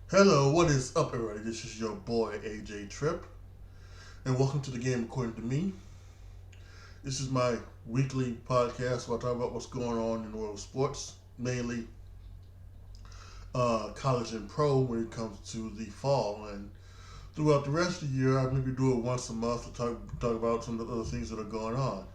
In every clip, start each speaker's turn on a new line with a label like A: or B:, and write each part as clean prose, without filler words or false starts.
A: Hello, what is up, everybody? This is your boy AJTRIP, and welcome to the game according to me. This is my weekly podcast where I talk about what's going on in the world of sports, mainly college and pro when it comes to the fall. And throughout the rest of the year, I maybe do it once a month to talk about some of the other things that are going on.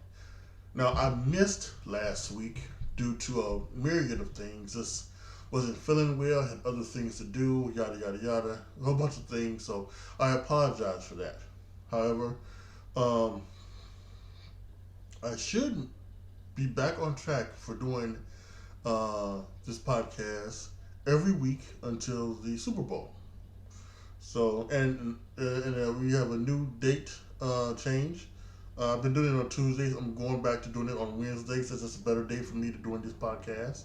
A: Now, I missed last week due to a myriad of things. Just wasn't feeling well, had other things to do, yada yada yada, a whole bunch of things. So I apologize for that. However, um, I should be back on track for doing this podcast every week until the Super Bowl. So and we have a new date change. I've been doing it on Tuesdays. I'm going back to doing it on Wednesdays since it's a better day for me to doing this podcast.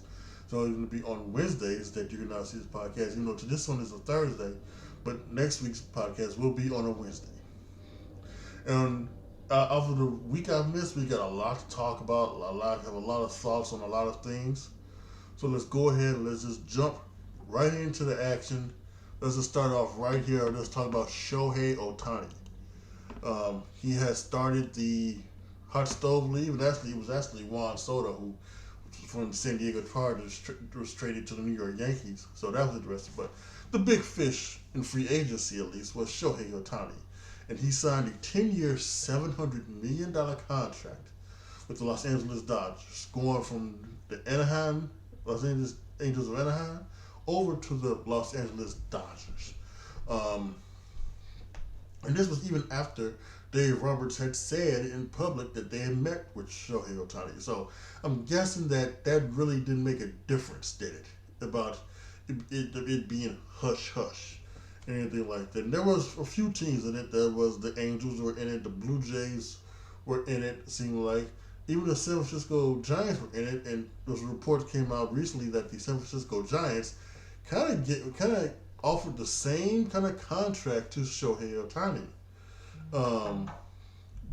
A: So it's going to be on Wednesdays that you can now see this podcast. Even though this one is a Thursday, but next week's podcast will be on a Wednesday. And off of the week I've missed, we got a lot to talk about. Have a lot of thoughts on a lot of things. So let's go ahead and let's just jump right into the action. Let's just start off right here. Let's talk about Shohei Ohtani. He has started the hot stove league, and actually it was actually Juan Soto who from the San Diego Chargers was traded to the New York Yankees. So that was interesting. But the big fish in free agency, at least, was Shohei Ohtani, and he signed a 10-year, $700 million contract with the Los Angeles Dodgers, going from the Los Angeles Angels of Anaheim, over to the Los Angeles Dodgers. Um, and this was even after Dave Roberts had said in public that they had met with Shohei Ohtani. So I'm guessing that really didn't make a difference, did it? About it being hush hush, anything like that. And there was a few teams in it. There was the Angels were in it. The Blue Jays were in it. It seemed like even the San Francisco Giants were in it. And those reports came out recently that the San Francisco Giants kind of offered the same kind of contract to Shohei Ohtani. Um,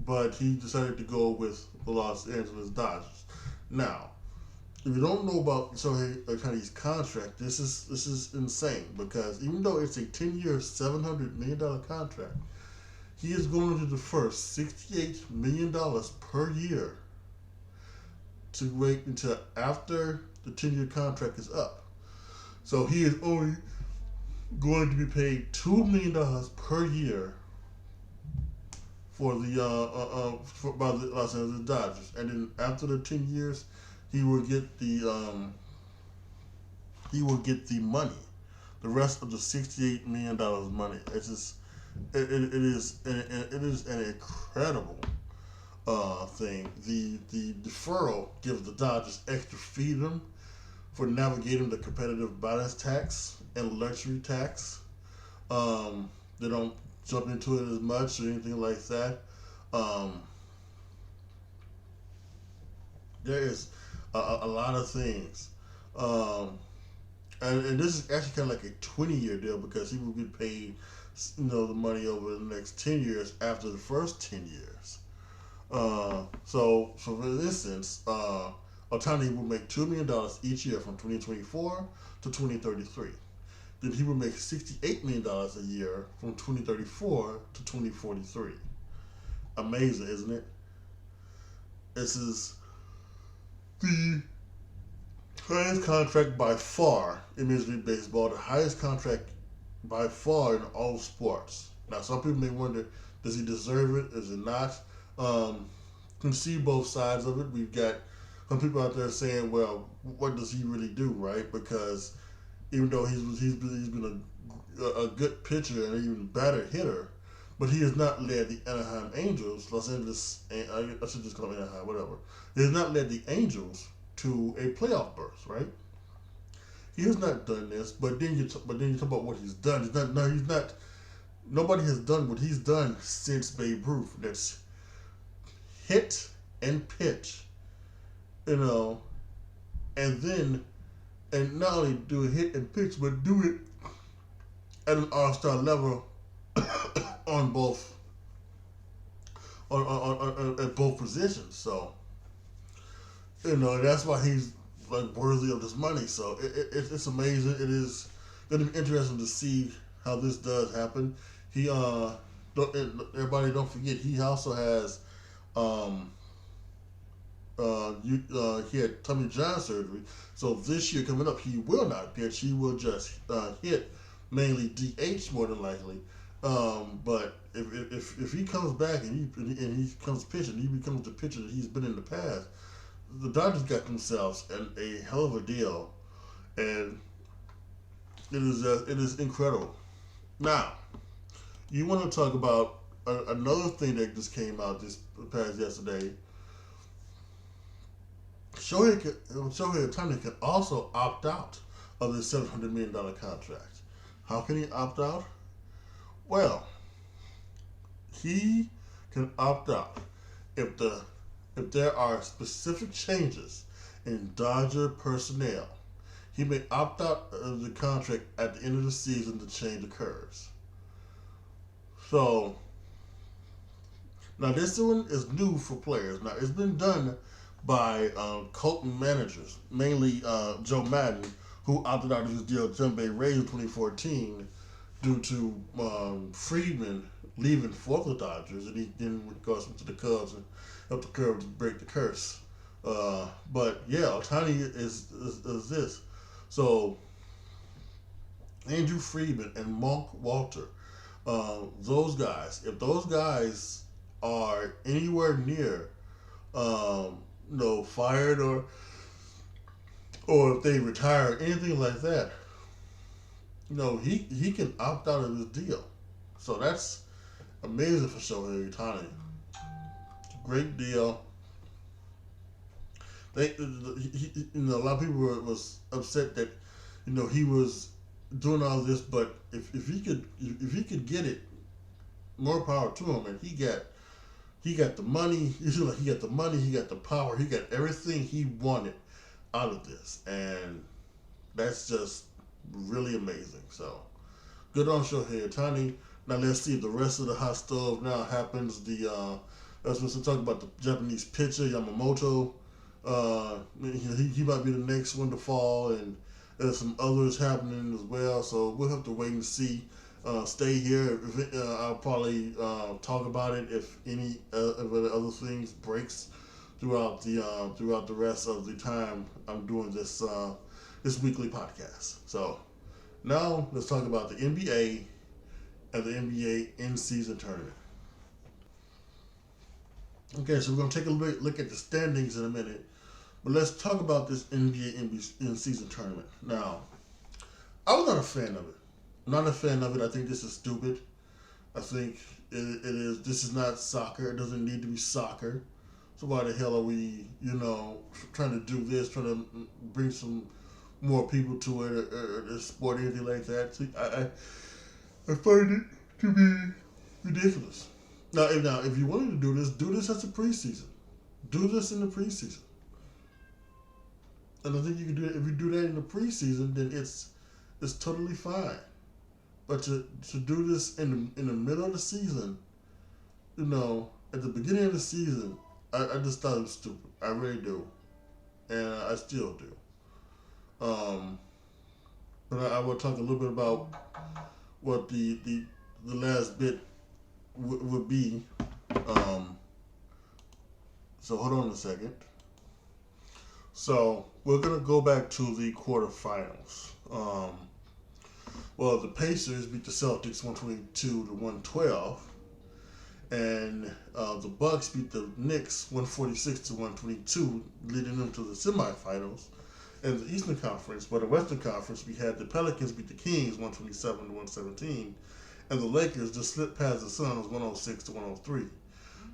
A: but he decided to go with the Los Angeles Dodgers. Now, if you don't know about Shohei Ohtani's contract, this is insane because even though it's a 10-year, $700 million contract, he is going to defer $68 million per year to wait until after the 10-year contract is up. So he is only going to be paid $2 million per year for by the Los Angeles Dodgers, and then after the 10 years, he will get the money, the rest of the $68 million money. It's just it is an incredible thing. The deferral gives the Dodgers extra freedom for navigating the competitive balance tax and luxury tax. They don't jump into it as much or anything like that. Um, there is a lot of things. Um, and this is actually kind of like a 20-year deal because he will be paid, the money over the next 10 years after the first 10 years. So for instance, Otani will make $2 million each year from 2024 to 2033. Then he will make $68 million a year from 2034 to 2043. Amazing, isn't it? This is the highest contract by far in Major League Baseball, the highest contract by far in all sports. Now, some people may wonder, does he deserve it? Is it not? Can see both sides of it. We've got some people out there saying, well, what does he really do, right? Because even though he's been a good pitcher and even better hitter, but he has not led the Anaheim Angels, Los Angeles, I should just call him Anaheim, whatever. He has not led the Angels to a playoff berth, right? He has not done this, but then you talk about what he's done. He's not. Nobody has done what he's done since Babe Ruth. That's hit and pitch, and then and not only do a hit and pitch, but do it at an all-star level on both at both positions. So that's why he's like worthy of this money. So it's amazing. It is it'll be interesting to see how this does happen. He everybody don't forget he also has um he had Tommy John surgery. So this year coming up, he will not pitch. He will just hit mainly DH more than likely. But if he comes back and he comes pitching, he becomes the pitcher that he's been in the past. The Dodgers got themselves a hell of a deal, and it is incredible. Now, you want to talk about another thing that just came out this past yesterday. Shohei Ohtani can also opt out of the $700 million contract. How can he opt out? Well, he can opt out if there are specific changes in Dodger personnel. He may opt out of the contract at the end of the season to change occurs. So now this one is new for players. Now it's been done by Colton managers, mainly Joe Madden, who opted out of his deal with Tampa Bay Rays in 2014 due to Friedman leaving for the Dodgers, and he then goes into the Cubs and helped the Cubs break the curse. But yeah, Ohtani is this. So Andrew Friedman and Monk Walter, those guys, if those guys are anywhere near fired or if they retire or anything like that, he can opt out of his deal. So that's amazing for Shohei Ohtani. Great deal. A lot of people was upset that he was doing all this, but if he could get it, more power to him. And he got the money. He got the money. He got the power. He got everything he wanted out of this, and that's just really amazing. So good on Shohei Ohtani. Now let's see if the rest of the hot stove now happens. Let's talk about the Japanese pitcher Yamamoto. He might be the next one to fall, and there's some others happening as well. So we'll have to wait and see. Stay here. I'll probably talk about it if any of the other things breaks throughout the rest of the time I'm doing this weekly podcast. So now let's talk about the NBA and the NBA in-season tournament. Okay, so we're going to take a look at the standings in a minute, but let's talk about this NBA in-season tournament. Now, I was not a fan of it. Not a fan of it. I think this is stupid. I think it is. This is not soccer. It doesn't need to be soccer. So why the hell are we, trying to do this, trying to bring some more people to it, or sport, anything like that? See, I find it to be ridiculous. Now, if you wanted to do this as a preseason. Do this in the preseason. And I think you can do it. If you do that in the preseason, then it's totally fine. But to do this in the middle of the season, at the beginning of the season, I just thought it was stupid. I really do, and I still do. But I will talk a little bit about what the last bit would be. So hold on a second. So we're gonna go back to the quarterfinals. Well, the Pacers beat the Celtics 122 to 112, and the Bucks beat the Knicks 146 to 122, leading them to the semifinals in the Eastern Conference. But in the Western Conference, we had the Pelicans beat the Kings 127 to 117, and the Lakers just slipped past the Suns 106 to 103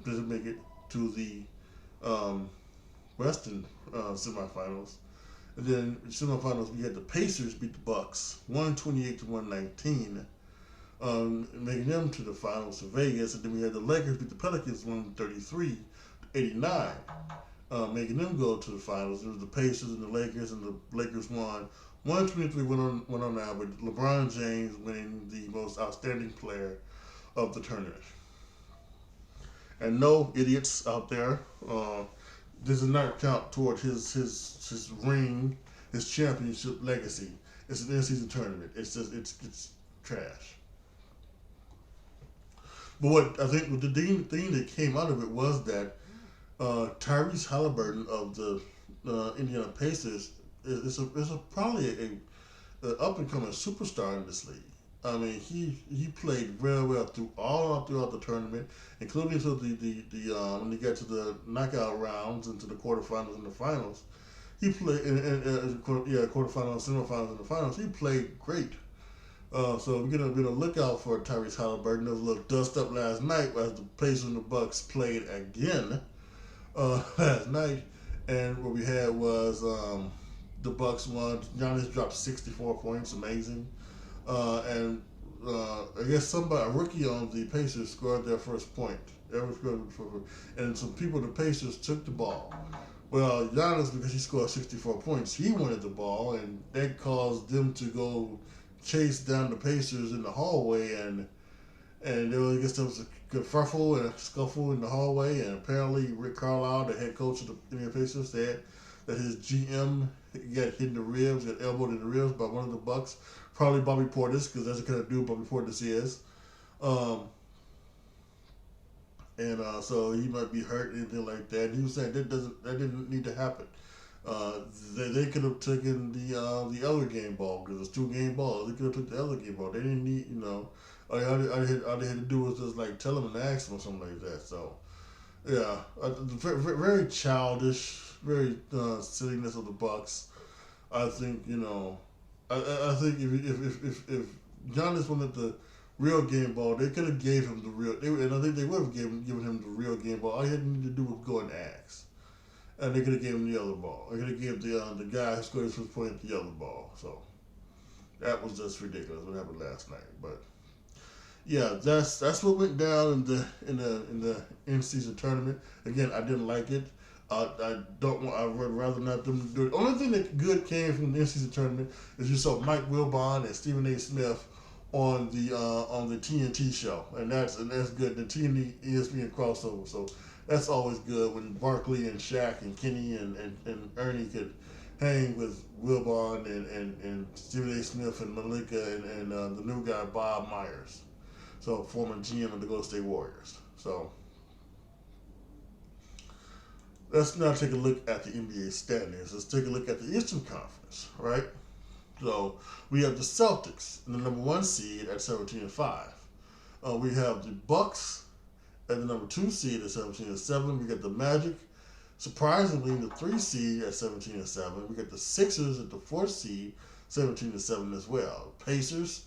A: to make it to the Western semifinals. And then in the semifinals, we had the Pacers beat the Bucks 128 to 119, making them to the finals in Vegas. And then we had the Lakers beat the Pelicans 133 to 89, making them go to the finals. It was the Pacers and the Lakers won 123 went on now, with LeBron James winning the most outstanding player of the tournament. And no idiots out there. This does not count toward his ring, his championship legacy. It's an in-season tournament. It's just it's trash. But what I think the thing that came out of it was that Tyrese Halliburton of the Indiana Pacers is probably a up and coming superstar in this league. I mean, he played very well throughout the tournament, including to when they got to the knockout rounds and to the quarterfinals and the finals. He played quarterfinals, semifinals, and the finals. He played great. So we're gonna be on the lookout for Tyrese Halliburton. There was a little dust up last night as the Pacers and the Bucks played again last night, and what we had was the Bucks won. Giannis dropped 64 points, amazing. And I guess a rookie on the Pacers scored their first point. And some people, the Pacers, took the ball. Well, Giannis, because he scored 64 points, he wanted the ball, and that caused them to go chase down the Pacers in the hallway, and there was, there was a kerfuffle and a scuffle in the hallway, and apparently Rick Carlisle, the head coach of the Indiana Pacers, said that his GM got hit in the ribs, got elbowed in the ribs by one of the Bucks, probably Bobby Portis, because that's the kind of dude Bobby Portis is. So he might be hurt, anything like that. And he was saying that didn't need to happen. They could have taken the other game ball, because it's 2 game balls. They could have took the other game ball. They didn't need, all they had to do was just like tell them and ask them or something like that. So yeah, very, very childish, very silliness of the Bucks. I think I think if Giannis wanted the real game ball, they could have gave him the real. And I think they would have given him the real game ball. All he had to do was go and ask, and they could have given him the other ball. They could have given the guy who scored his first point the other ball. So that was just ridiculous what happened last night. But yeah, that's what went down in the in-season tournament. Again, I didn't like it. I don't want. I would rather not them do it. The only thing that good came from the in-season tournament is you saw Mike Wilbon and Stephen A. Smith on the TNT show, and that's good. The TNT ESPN crossover, so that's always good when Barkley and Shaq and Kenny and Ernie could hang with Wilbon and Stephen A. Smith and Malika and the new guy Bob Myers, so former GM of the Golden State Warriors. So let's now take a look at the NBA standings. Let's take a look at the Eastern Conference, right? So we have the Celtics in the number 1 seed at 17-5. We have the Bucks at the number 2 seed at 17-7. We got the Magic, surprisingly, in the 3 seed at 17-7. We got the Sixers at the 4th seed, 17-7 as well. Pacers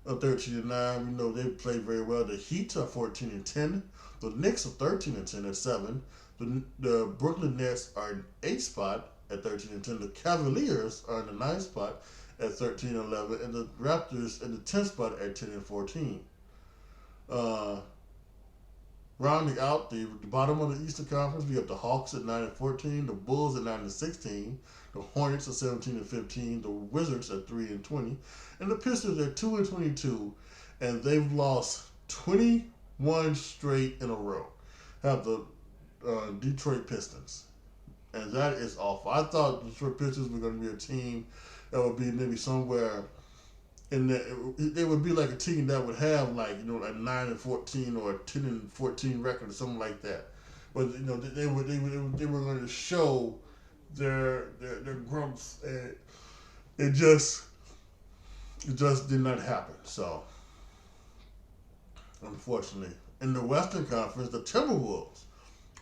A: 13-9. We know they played very well. The Heat are 14-10. The Knicks are 13-10 at 7. The Brooklyn Nets are in 8th spot at 13-10. The Cavaliers are in the 9th spot at 13-11, and the Raptors in the 10th spot at 10-14. Rounding out the bottom of the Eastern Conference, we have the Hawks at 9-14, the Bulls at 9-16, the Hornets at 17-15, the Wizards at 3-20, and the Pistons at 2-22, and they've lost 21 straight in a row. Have the Detroit Pistons, and that is awful. I thought the Detroit Pistons were going to be a team that would be maybe somewhere in the. They would be like a team that would have like 9-14 or a 10-14 record or something like that. But they were going to show their growth, and it just did not happen. So unfortunately, in the Western Conference, the Timberwolves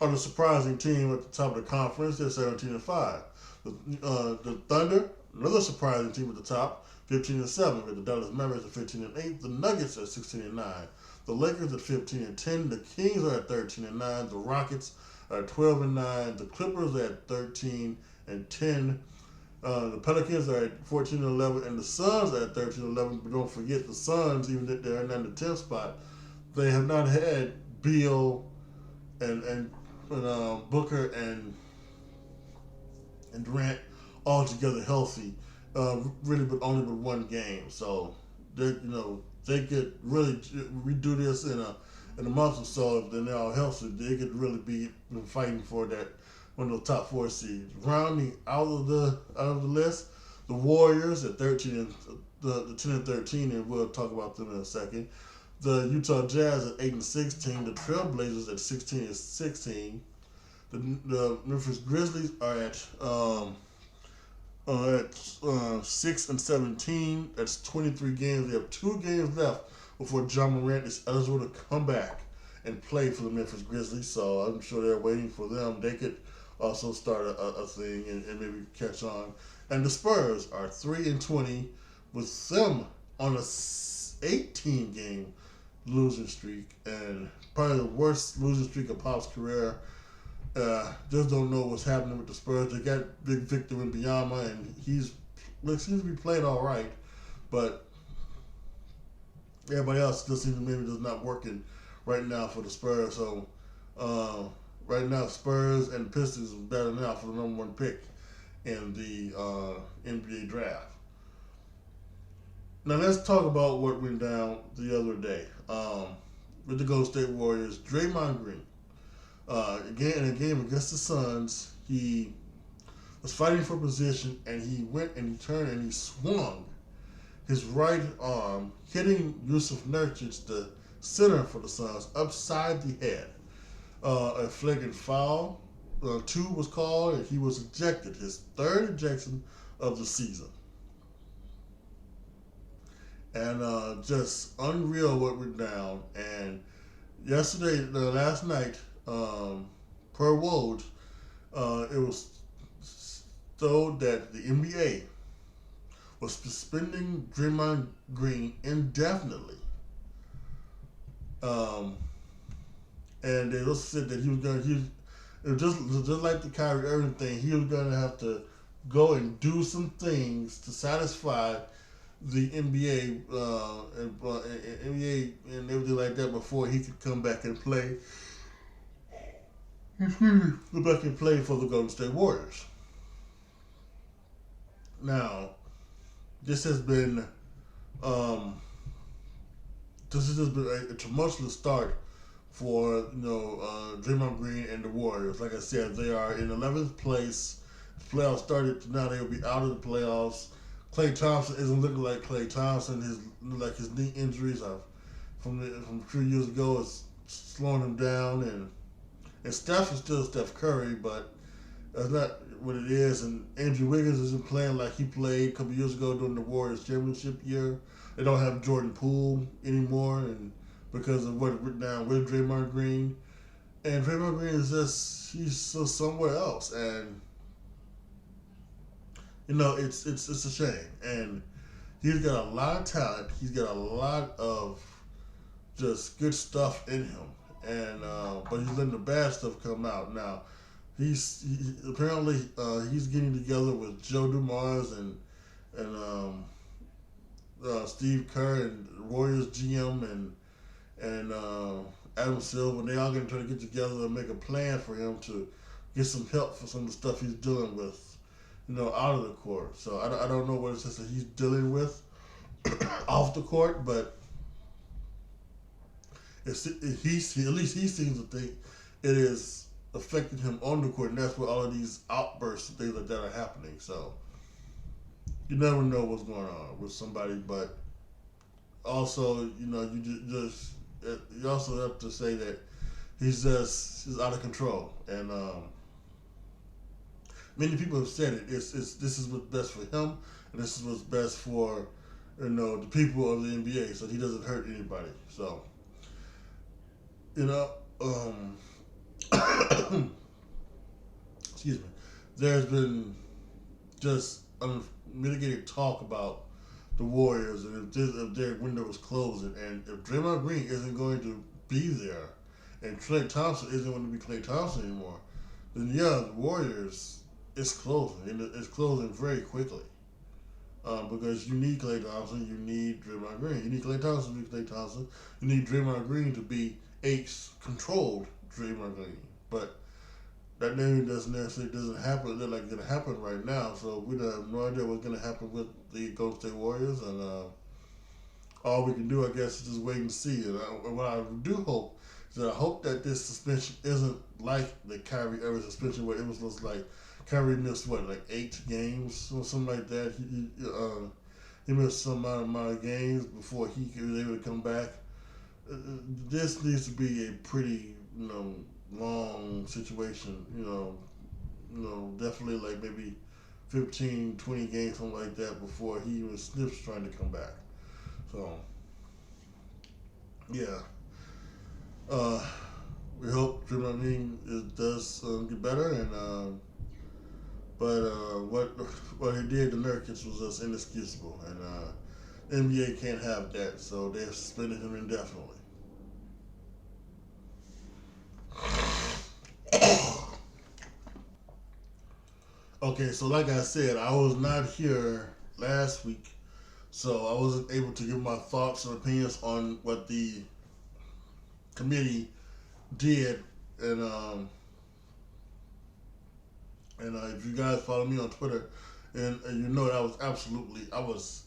A: are the surprising team at the top of the conference. They're 17-5. The Thunder, another surprising team at the top, 15-7. With the Dallas Mavericks at 15-8. The Nuggets at 16-9. The Lakers at 15-10. The Kings are at 13-9. The Rockets are at 12-9. The Clippers are at 13-10. The Pelicans are at 14-11, and the Suns are at 13-11. But don't forget the Suns, even if they're in the 10th spot, they have not had Beal and Booker and Durant all together healthy, really, but only with 1 game. So they could really redo this in a month or so. If they're all healthy, they could really be fighting for that one of the top 4 seeds. Rounding out of the list, The Warriors at 13 and the 10 and 13, and we'll talk about them in a second. The Utah Jazz at 8 and 16. The Trailblazers at 16 and 16. The Memphis Grizzlies are at 6 and 17. That's 23 games. They have 2 games left before John Morant is eligible to come back and play for the Memphis Grizzlies. So I'm sure they're waiting for them. They could also start a thing and maybe catch on. And the Spurs are 3 and 20 with them on a 18 game losing streak and probably the worst losing streak of Pop's career. Just don't know what's happening with the Spurs. They got Big Victor Wembanyama, and seems to be playing all right, but everybody else just seems to maybe just not working right now for the Spurs. So right now, Spurs and Pistons are battling out for the number 1 pick in the NBA draft. Now let's talk about what went down the other day with the Golden State Warriors. Draymond Green. Again, in a game against the Suns, he was fighting for position, and he went and he turned and he swung his right arm, hitting Yusuf Nurkic, the center for the Suns, upside the head. A flagrant foul. 2 was called, and he was ejected, his 3rd ejection of the season. And just unreal what went down. And last night, per Woj, it was told that the NBA was suspending Draymond Green indefinitely. And they also said that it was just like the Kyrie Irving thing, he was going to have to go and do some things to satisfy the NBA, NBA and everything like that before he could come back and play. Go back and play for the Golden State Warriors. Now, this has been a tumultuous start for Draymond Green and the Warriors. Like I said, they are in 11th place. The playoffs started. Now they will be out of the playoffs. Klay Thompson isn't looking like Klay Thompson. His knee injuries from a few years ago is slowing him down, and Steph is still Steph Curry, but that's not what it is. And Andrew Wiggins isn't playing like he played a couple years ago during the Warriors championship year. They don't have Jordan Poole anymore, and because of what went down with Draymond Green. And Draymond Green he's somewhere else, and it's a shame. And he's got a lot of talent. He's got a lot of just good stuff in him, and but he's letting the bad stuff come out. Now, apparently he's getting together with Joe Dumars and Steve Kerr and Warriors GM and Adam Silver. And they all going to try to get together and make a plan for him to get some help for some of the stuff he's dealing with, out of the court. So I don't know what it is that he's dealing with off the court, but at least he seems to think it is affecting him on the court, and that's where all of these outbursts and things like that are happening. So you never know what's going on with somebody, but also, you also have to say that he's out of control, and many people have said it. This is what's best for him, and this is what's best for the people of the NBA, so he doesn't hurt anybody. So excuse me. There's been just unmitigated talk about the Warriors, and if their window is closing, and if Draymond Green isn't going to be there, and Klay Thompson isn't going to be Klay Thompson anymore, then the Warriors is closing, and it's closing very quickly. Because you need Klay Thompson, you need Draymond Green. You need Klay Thompson to be Klay Thompson. You need Draymond Green to be controlled Draymond Green. But that doesn't happen. They're like going to happen right now. So we have no idea what's going to happen with the Golden State Warriors, and all we can do, I guess, is just wait and see. And what I do hope is that this suspension isn't like the Kyrie Irving suspension, where it was just like Kyrie missed what, like 8 games or something like that. He missed some amount of games before he was able to come back. This needs to be a pretty, long situation. Definitely like maybe 15, 20 games, something like that, before he even sniffs trying to come back. So, yeah. We hope it does get better, and but what he did to Nurkic was just inexcusable, and NBA can't have that, so they've suspended him indefinitely. Okay, so like I said, I was not here last week, so I wasn't able to give my thoughts and opinions on what the committee did, and if you guys follow me on Twitter, and you know that I was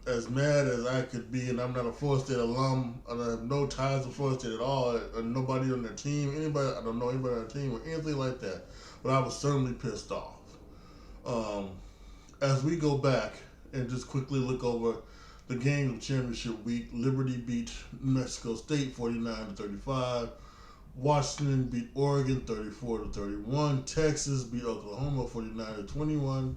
A: as mad as I could be, and I'm not a Florida State alum, and I have no ties to Florida State at all, and nobody on their team, I don't know anybody on their team or anything like that, but I was certainly pissed off. As we go back and just quickly look over the game of championship week, Liberty beat New Mexico State 49-35. Washington beat Oregon 34-31. Texas beat Oklahoma 49-21.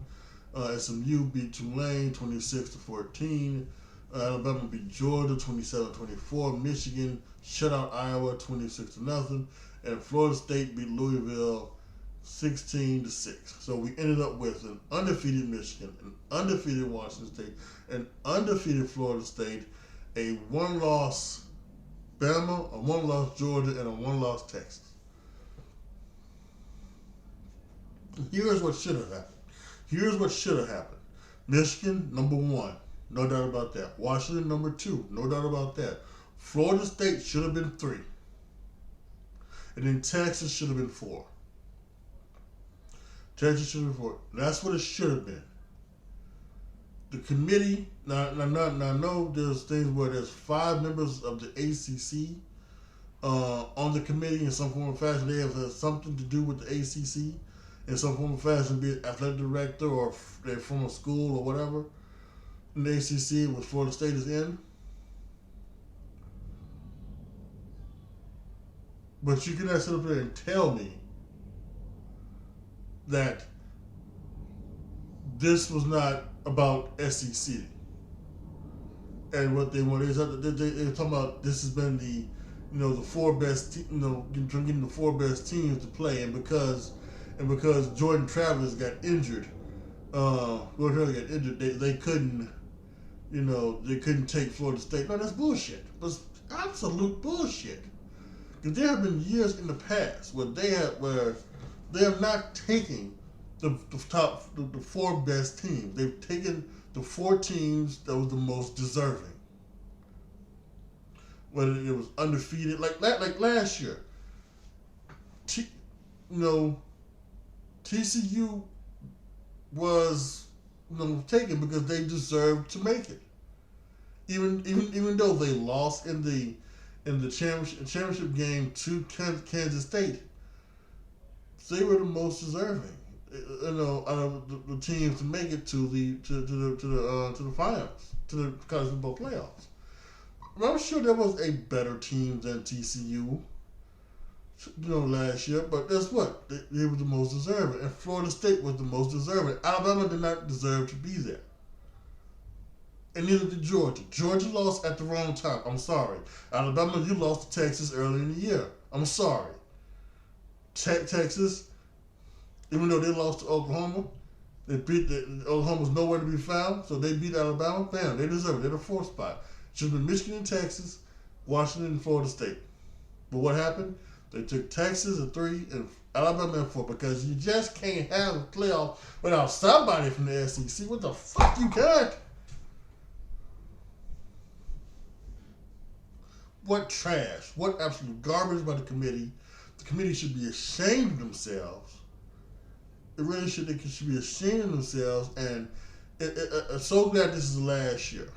A: SMU beat Tulane 26-14. Alabama beat Georgia 27-24. Michigan shut out Iowa 26-0. And Florida State beat Louisville 16-6. So we ended up with an undefeated Michigan, an undefeated Washington State, an undefeated Florida State, a one-loss Bama, a one-loss Georgia, and a one-loss Texas. Here's what should have happened. Michigan, number 1, no doubt about that. Washington, number 2, no doubt about that. Florida State should have been 3. And then Texas should have been 4. That's what it should have been. The committee, now I know there's things where there's 5 members of the ACC on the committee in some form or fashion. They have something to do with the ACC in some form or fashion, be it athletic director or they're from a school or whatever. In the ACC, which Florida State is in. But you cannot sit up there and tell me that this was not about SEC and what they wanted. They were talking about this has been the 4 best, getting the 4 best teams to play, and because Jordan Travis got injured, they couldn't, they couldn't take Florida State. No, that's bullshit. That's absolute bullshit. Because there have been years in the past where they have not taken the 4 best teams. They've taken the 4 teams that was the most deserving. Whether it was undefeated, like last year. TCU was taken because they deserved to make it. Even though they lost in the championship game to Kansas State, they were the most deserving, out of the teams to make it to the finals, to the college football playoffs. I'm sure there was a better team than TCU, last year, but guess what? They were the most deserving, and Florida State was the most deserving. Alabama did not deserve to be there, and neither did Georgia. Georgia lost at the wrong time. I'm sorry. Alabama, you lost to Texas early in the year. I'm sorry. Texas, even though they lost to Oklahoma, Oklahoma was nowhere to be found, so they beat Alabama. Bam, they deserve it. They're the 4th spot. Should have been Michigan and Texas, Washington and Florida State. But what happened? They took Texas at 3 and Alabama at 4, because you just can't have a playoff without somebody from the SEC. What the fuck, you can't? What trash. What absolute garbage by the committee. The committee should be ashamed of themselves. It really should. They should be ashamed of themselves. And I'm so glad this is the last year.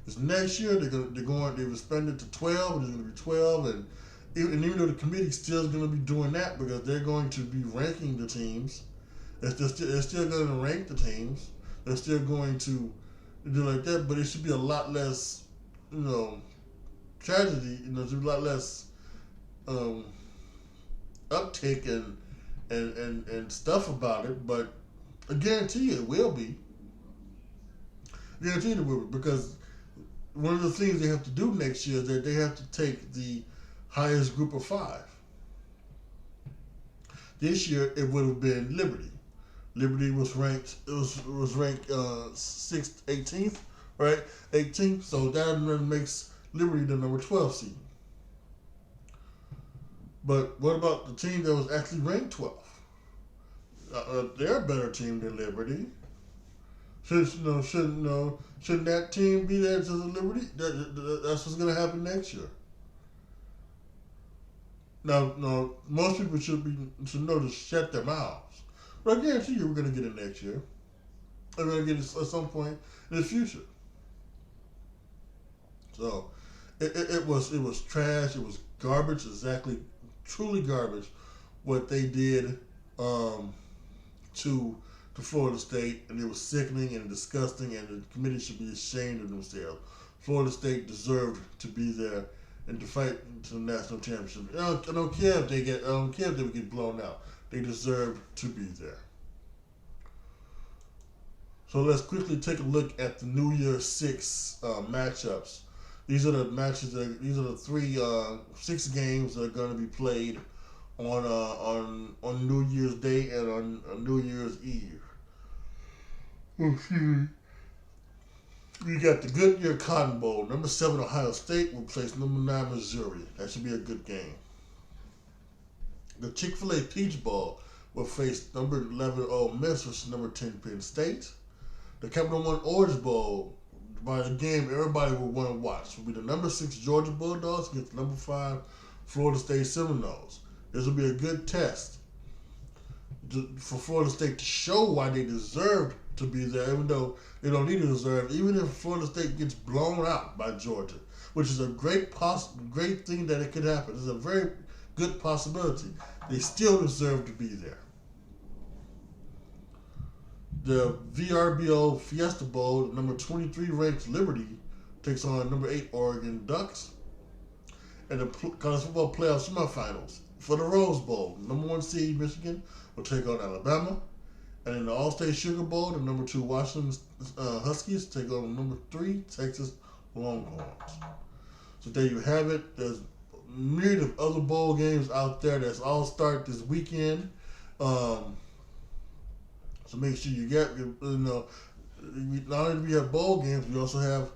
A: Because next year they've expanded to 12, and there's going to be 12, and even though the committee's still going to be doing that because they're going to be ranking the teams, they're still going to rank the teams. They're still going to do like that, but it should be a lot less, tragedy. There should be a lot less um, uptick and stuff about it. But I guarantee you it will be. I guarantee you it will be because one of the things they have to do next year is that they have to take the highest group of 5. This year it would have been Liberty. Liberty was ranked. It was ranked 6th, 18th, right? 18th. So that makes Liberty the number 12 seed. But what about the team that was actually ranked 12th? They're a better team than Liberty. Shouldn't that team be there to the Liberty? That's what's going to happen next year. Now, most people should know to shut their mouths. But I guarantee you we're going to get it next year. We're going to get it at some point in the future. So, it was trash. It was garbage. Exactly, truly garbage. What they did to Florida State, and it was sickening and disgusting. And the committee should be ashamed of themselves. Florida State deserved to be there and to fight to the national championship. I don't care if they would get blown out. They deserve to be there. So let's quickly take a look at the New Year's 6 matchups. These are the matches. These are the 6 games that are going to be played on New Year's Day and on New Year's Eve. Excuse me. We got the Goodyear Cotton Bowl. Number 7 Ohio State will place number 9 Missouri. That should be a good game. The Chick-fil-A Peach Bowl will face number 11 Ole Miss versus number 10 Penn State. The Capital One Orange Bowl, by the game everybody will want to watch, will be the number 6 Georgia Bulldogs against number 5 Florida State Seminoles. This will be a good test for Florida State to show why they deserved to be there, even though they don't need to deserve. Even if Florida State gets blown out by Georgia, which is a great thing that it could happen. It's a very good possibility. They still deserve to be there. The VRBO Fiesta Bowl, number 23 ranked Liberty takes on number 8 Oregon Ducks. And the college football playoff semifinals for the Rose Bowl, number 1 seed Michigan will take on Alabama. And in the All-State Sugar Bowl, the number 2 Washington Huskies take on number 3 Texas Longhorns. So there you have it. There's a myriad of other bowl games out there that's all start this weekend. So make sure you get, not only do we have bowl games, we also have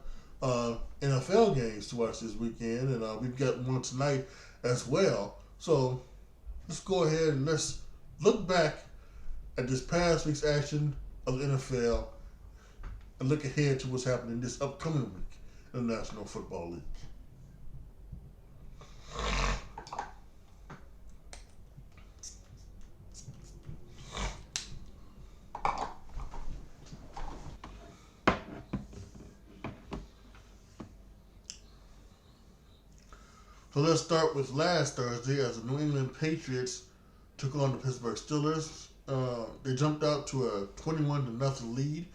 A: NFL games to watch this weekend, and we've got one tonight as well. So let's go ahead and let's look back at this past week's action of the NFL and look ahead to what's happening this upcoming week in the National Football League. So let's start with last Thursday as the New England Patriots took on the Pittsburgh Steelers. They jumped out to a 21-0 lead.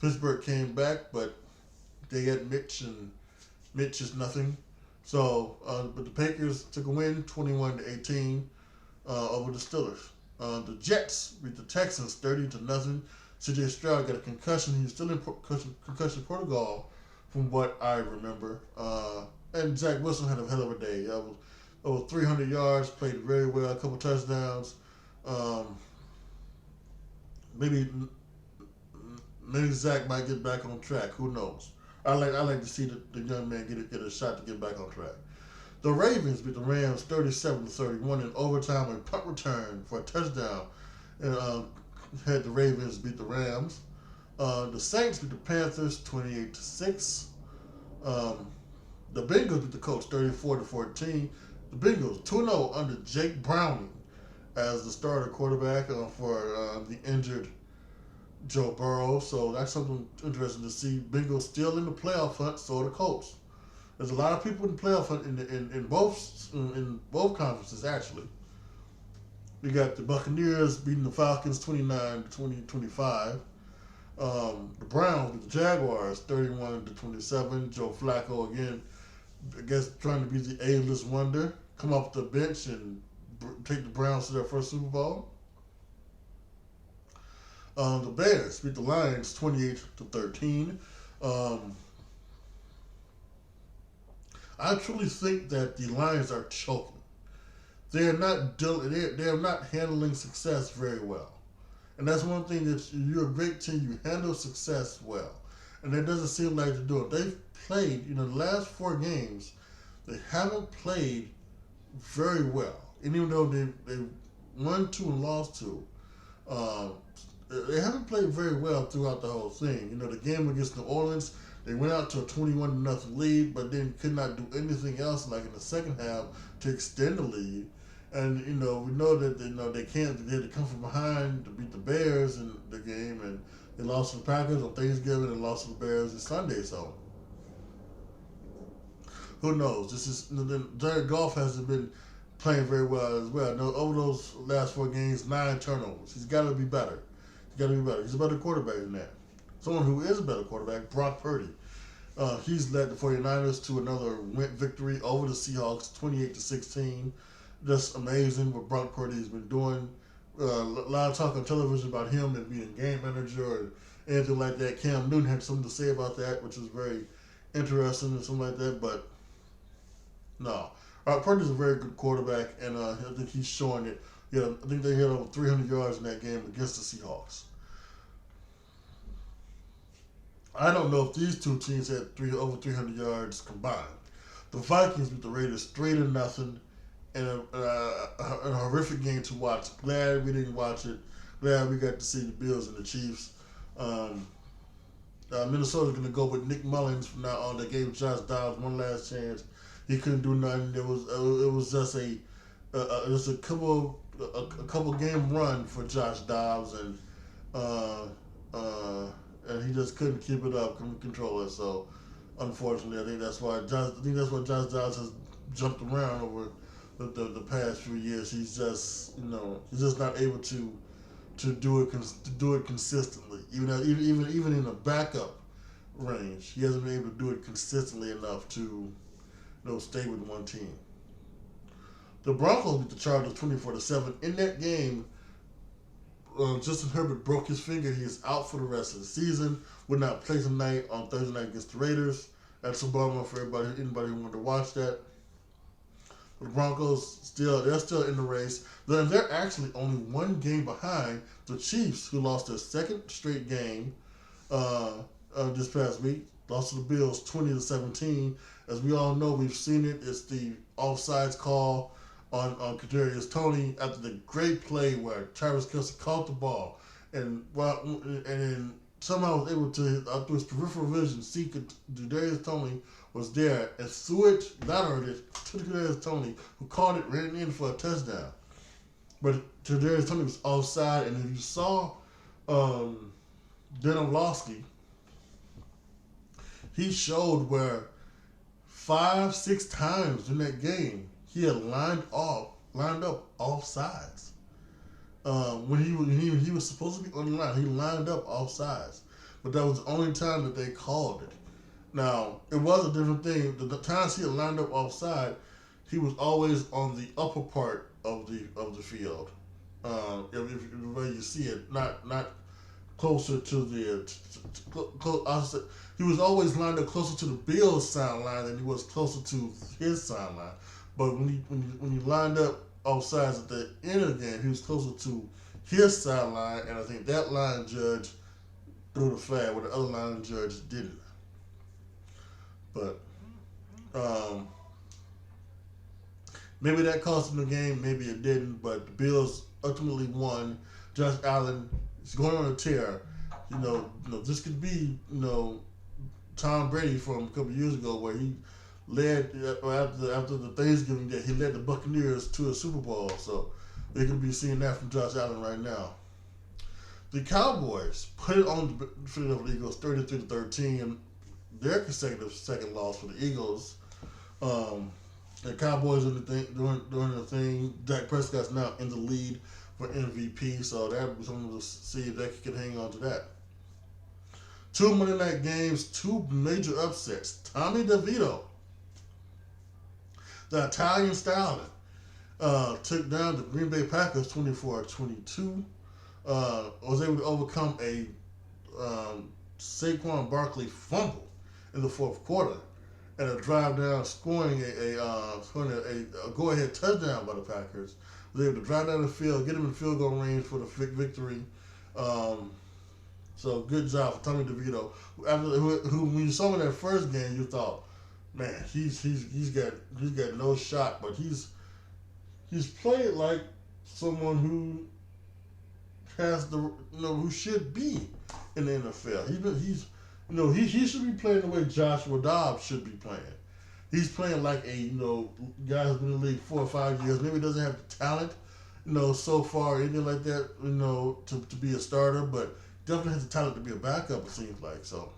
A: Pittsburgh came back, but they had Mitch, and Mitch is nothing. So, but the Patriots took a win, 21-18, over the Steelers. The Jets beat the Texans 30-0. C.J. Stroud got a concussion. He's still in concussion protocol, from what I remember. And Zach Wilson had a hell of a day. Over 300 yards, played very well, a couple touchdowns. Maybe Zach might get back on track. Who knows? I like to see the young man get a shot to get back on track. The Ravens beat the Rams 37-31 in overtime and punt return for a touchdown, and had the Ravens beat the Rams. The Saints beat the Panthers 28-6. The Bengals beat the Colts 34-14. The Bengals 2-0 under Jake Browning as the starter quarterback for the injured Joe Burrow. So that's something interesting to see. Bengals still in the playoff hunt, so are the Colts. There's a lot of people in the playoff in both conferences actually. We got the Buccaneers beating the Falcons 29-25. The Browns beat the Jaguars 31-27. Joe Flacco again, I guess trying to be the A-list wonder, come off the bench and take the Browns to their first Super Bowl. The Bears beat the Lions 28-13. I truly think that the Lions are choking. They are not handling success very well, and that's one thing that you're a great team. You handle success well, and that doesn't seem like they're doing. They've played, the last 4 games, they haven't played very well, and even though they won 2 and lost 2, they haven't played very well throughout the whole thing. The game against New Orleans, they went out to a 21-0 lead, but then could not do anything else, like in the second half, to extend the lead. And we know that they can't. They had to come from behind to beat the Bears in the game, and they lost to the Packers on Thanksgiving and lost to the Bears on Sunday. So who knows? Jared Goff hasn't been playing very well as well. Over those last 4 games, 9 turnovers. He's got to be better. He's a better quarterback than that. Someone who is a better quarterback, Brock Purdy. He's led the 49ers to another victory over the Seahawks, 28-16. Just amazing what Brock Purdy has been doing. A lot of talk on television about him and being game manager or anything like that. Cam Newton had something to say about that, which is very interesting and something like that. But no, Purdy's a very good quarterback, and I think he's showing it. I think they hit over 300 yards in that game against the Seahawks. I don't know if these two teams had over 300 yards combined. The Vikings beat the Raiders 3-0. And a horrific game to watch. Glad we didn't watch it. Glad we got to see the Bills and the Chiefs. Minnesota's going to go with Nick Mullins from now on. They gave Josh Dobbs one last chance. He couldn't do nothing. It was just a couple game run for Josh Dobbs, and he just couldn't keep it up, couldn't control it. So unfortunately, I think that's why Josh Dobbs has jumped around over the past few years. He's just not able to do it consistently. Even in a backup range, he hasn't been able to do it consistently enough to stay with one team. The Broncos beat the Chargers 24-7. In that game, Justin Herbert broke his finger. He is out for the rest of the season. Would not play tonight on Thursday night against the Raiders. That's a bummer for anybody who wanted to watch that. The Broncos they're still in the race. They're actually only 1 game behind the Chiefs, who lost their 2nd straight game this past week. Lost to the Bills 20-17. As we all know, we've seen it. It's the offsides call on Kadarius Toney after the great play where Travis Kelce caught the ball and then somehow was able to, through his peripheral vision, see Kadarius Toney was there and threw it, lateraled it to Kadarius Toney, who caught it, ran in for a touchdown. But Kadarius Toney was offside, and if you saw Dan Orlovsky, he showed where 5-6 times in that game he had lined up off sides. When he was supposed to be on the line, he lined up off sides. But that was the only time that they called it. Now, it was a different thing. The times he had lined up offside, he was always on the upper part of the field. If the way you see it, not closer to the he was always lined up closer to the Bills' sideline than he was closer to his sideline. But when he lined up offsides at the end of the game, he was closer to his sideline, and I think that line judge threw the flag where the other line judge didn't. But maybe that cost him the game, maybe it didn't, but the Bills ultimately won. Josh Allen is going on a tear. This could be, Tom Brady from a couple of years ago, where he led after the Thanksgiving day, he led the Buccaneers to a Super Bowl. So they could be seeing that from Josh Allen right now. The Cowboys put it on the Philadelphia Eagles 33-13, and their consecutive second loss for the Eagles. The Cowboys in the thing, doing the thing. Dak Prescott's now in the lead for MVP, so that would be something to see if they can hang on to that. Two Monday night games, two major upsets. Tommy DeVito, the Italian stallion, took down the Green Bay Packers 24-22. Was able to overcome a Saquon Barkley fumble in the fourth quarter and a drive down, scoring a go-ahead touchdown by the Packers. Was able to drive down the field, get him in field goal range for the victory. So good job for Tommy DeVito. Who when you saw him in that first game, you thought, man, he's got no shot, but he's played like someone who has who should be in the NFL. He should be playing the way Joshua Dobbs should be playing. He's playing like a guy who's been in the league 4 or 5 years. Maybe doesn't have the talent, so far anything like that, to be a starter, but definitely has the talent to be a backup. It seems like so.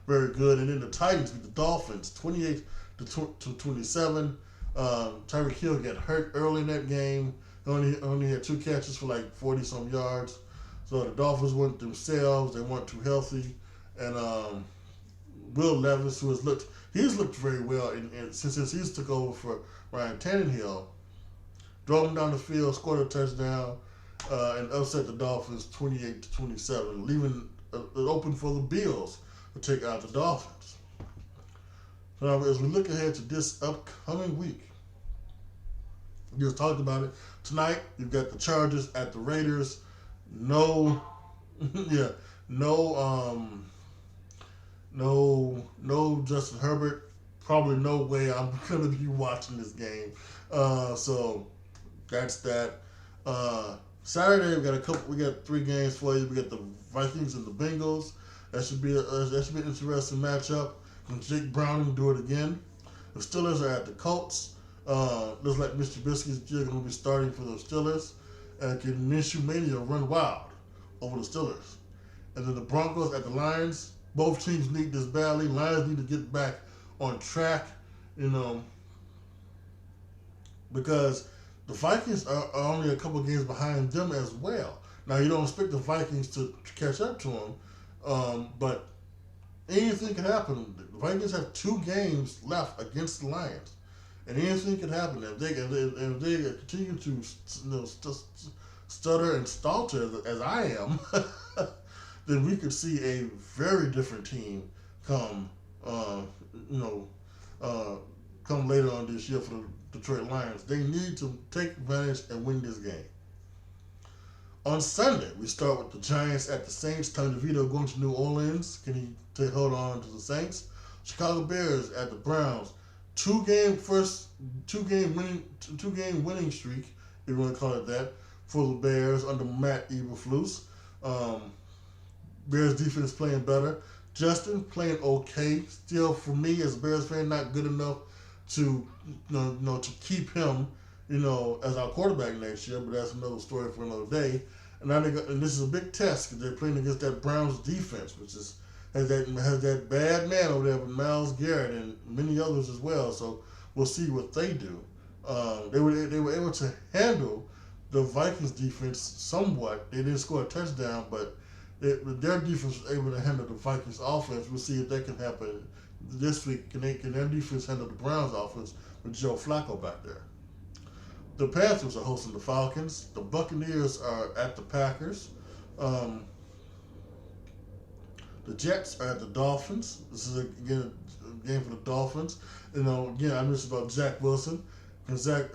A: Very good. And then the Titans beat the Dolphins 28-27. Tyreek Hill got hurt early in that game. Only had 2 catches for like 40 some yards. So the Dolphins weren't themselves. They weren't too healthy. And Will Levis, he's looked very well since he's took over for Ryan Tannehill. Drove him down the field, scored a touchdown, and upset the Dolphins 28-27, leaving it open for the Bills to take out the Dolphins. Now, as we look ahead to this upcoming week, we just talked about it. Tonight, you've got the Chargers at the Raiders. No Justin Herbert. Probably no way I'm going to be watching this game. So that's that. Saturday we got 3 games for you. We got the Vikings and the Bengals. That should be an interesting matchup. Can Jake Browning do it again? The Steelers are at the Colts. Looks like Mr. Trubisky's still going to be starting for the Steelers. And can Minshew Mania run wild over the Steelers? And then the Broncos at the Lions. Both teams need this badly. Lions need to get back on track, because the Vikings are only a couple games behind them as well. Now, you don't expect the Vikings to catch up to them, but anything can happen. The Vikings have 2 games left against the Lions, and anything can happen. If they continue to stutter and stalter as I am, then we could see a very different team come later on this year for the Detroit Lions. They need to take advantage and win this game. On Sunday, we start with the Giants at the Saints. Tommy DeVito going to New Orleans. Can he hold on to the Saints? Chicago Bears at the Browns. 2-game winning streak, if you want to call it that, for the Bears under Matt Eberflus. Bears defense playing better. Justin playing okay. Still, for me as a Bears fan, not good enough to to keep him as our quarterback next year. But that's another story for another day. And this is a big test because they're playing against that Browns defense, which has that bad man over there with Myles Garrett and many others as well. So we'll see what they do. They were able to handle the Vikings defense somewhat. They didn't score a touchdown, but their defense was able to handle the Vikings offense. We'll see if that can happen this week. Can their defense handle the Browns offense with Joe Flacco back there? The Panthers are hosting the Falcons. The Buccaneers are at the Packers. The Jets are at the Dolphins. This is again a game for the Dolphins. Again, I mentioned about Zach Wilson. And Zach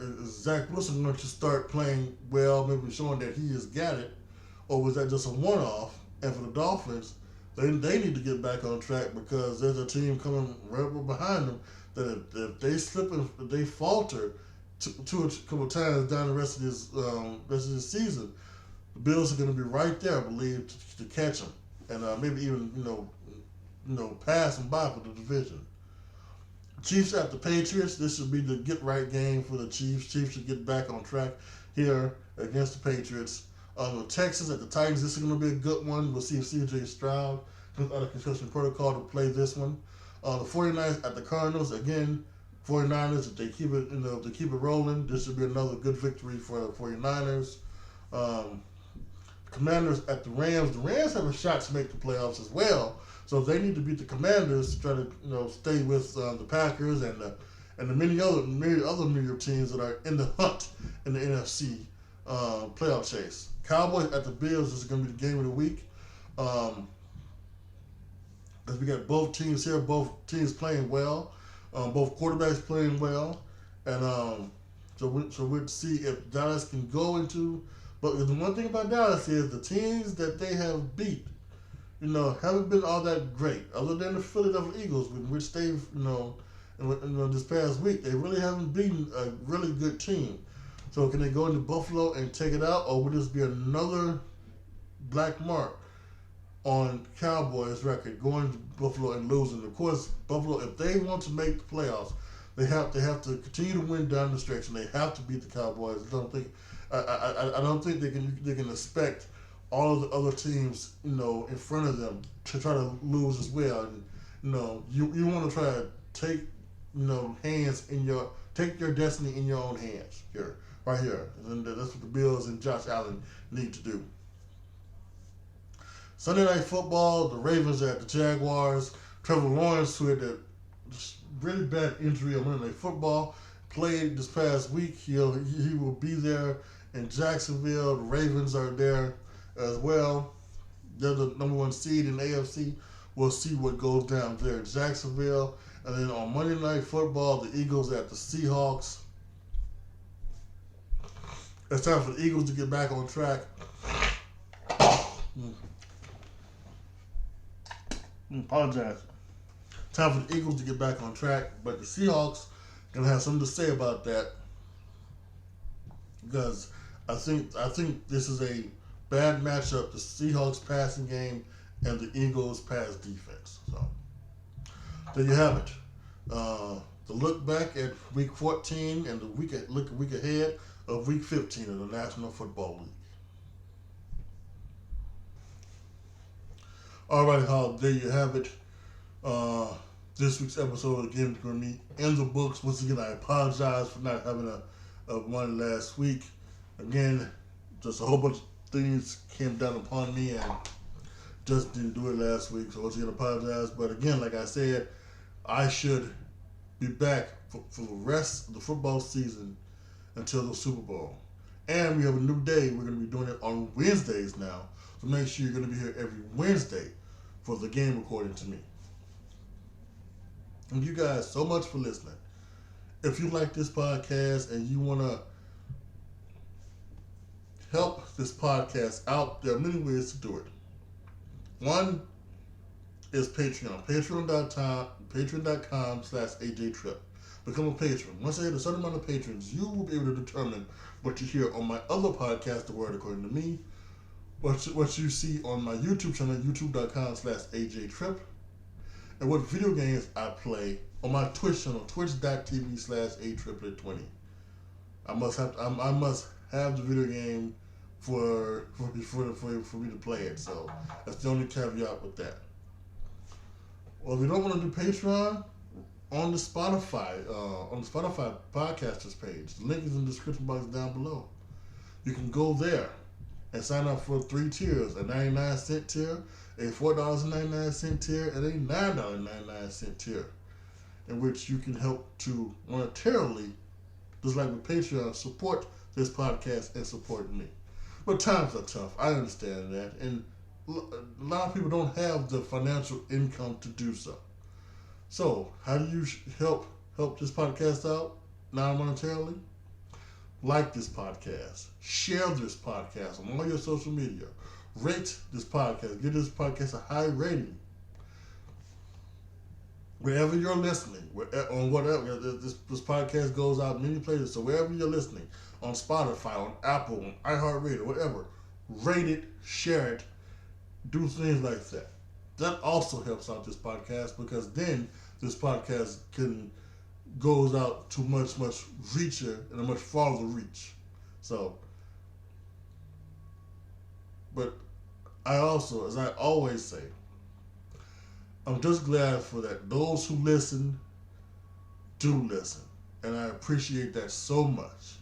A: Wilson going to start playing well, maybe showing that he has got it, or was that just a one-off? And for the Dolphins, they need to get back on track because there's a team coming right behind them that if they slip and if they falter a couple times down the rest of this season, the Bills are going to be right there, I believe, to catch them and maybe even pass them by for the division. Chiefs at the Patriots. This should be the get-right game for the Chiefs. Chiefs should get back on track here against the Patriots. The Texans at the Titans. This is going to be a good one. We'll see if C.J. Stroud comes out of concussion protocol to play this one. The 49ers at the Cardinals. Again, 49ers, if they keep it, if they keep it rolling, this should be another good victory for the 49ers. Um, Commanders at the Rams. The Rams have a shot to make the playoffs as well. So if they need to beat the Commanders to try to stay with the Packers and the many other medium teams that are in the hunt in the NFC playoff chase. Cowboys at the Bills is going to be the game of the week. As we got both teams here, both teams playing well, both quarterbacks playing well, and so we'll see if Dallas can go into. But the one thing about Dallas is the teams that they have beat, haven't been all that great. Other than the Philadelphia Eagles, which they've, this past week, they really haven't beaten a really good team. So can they go into Buffalo and take it out, or will this be another black mark on Cowboys' record going to Buffalo and losing? Of course, Buffalo, if they want to make the playoffs, they have to continue to win down the stretch, and they have to beat the Cowboys. I don't think they can expect all of the other teams, in front of them to try to lose as well. And, you want to try to take, take your destiny in your own hands here, right here. And that's what the Bills and Josh Allen need to do. Sunday Night Football, the Ravens are at the Jaguars. Trevor Lawrence, who had a really bad injury on Monday Night Football, played this past week. He will be there in Jacksonville. The Ravens are there as well. They're the number one seed in the AFC. We'll see what goes down there in Jacksonville. And then on Monday Night Football, the Eagles at the Seahawks. It's time for the Eagles to get back on track. Apologize. Time for the Eagles to get back on track, but the Seahawks gonna have something to say about that, because I think this is a bad matchup: the Seahawks passing game and the Eagles pass defense. So there you have it. The look back at Week 14 and the week ahead of Week 15 of the National Football League. All right, Hall, there you have it. This week's episode again is going to be in the books. Once again, I apologize for not having a one last week. Again, just a whole bunch of things came down upon me and just didn't do it last week. So once again, I apologize. But again, like I said, I should be back for the rest of the football season until the Super Bowl. And we have a new day. We're going to be doing it on Wednesdays now. So make sure you're going to be here every Wednesday for the game, according to me. Thank you guys so much for listening. If you like this podcast and you want to help this podcast out, there are many ways to do it. One is Patreon. Patreon.com/AJTRIP. Become a patron. Once I hit a certain amount of patrons, you will be able to determine what you hear on my other podcast, The Word According to Me, what you see on my YouTube channel, youtube.com/AJTRIP, and what video games I play on my Twitch channel, twitch.tv/ATriplet20. I must have the video game for me to play it. So that's the only caveat with that. Well, if you don't want to do Patreon, on the Spotify podcasters page, the link is in the description box down below. You can go there and sign up for 3 tiers: a 99-cent tier, a $4.99 tier, and a $9.99 tier, in which you can help to monetarily, just like with Patreon, support this podcast and support me. But times are tough. I understand that, and a lot of people don't have the financial income to do so. So, how do you help this podcast out non-monetarily? Like this podcast, share this podcast on all your social media, rate this podcast, give this podcast a high rating. Wherever you're listening, on whatever, this podcast goes out many places, so wherever you're listening, on Spotify, on Apple, on iHeartRadio, whatever, rate it, share it, do things like that. That also helps out this podcast, because then this podcast goes out to much reacher and a much farther reach. So, but I also, as I always say, I'm just glad for that. Those who listen do listen, and I appreciate that so much.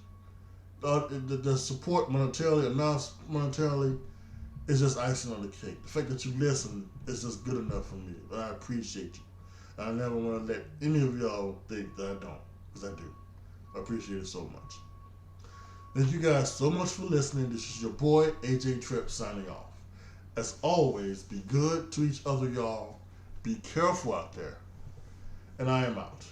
A: The support monetarily or non-monetarily is just icing on the cake. The fact that you listen is just good enough for me. I appreciate you. I never want to let any of y'all think that I don't, because I do. I appreciate it so much. Thank you guys so much for listening. This is your boy, AJTRIP, signing off. As always, be good to each other, y'all. Be careful out there. And I am out.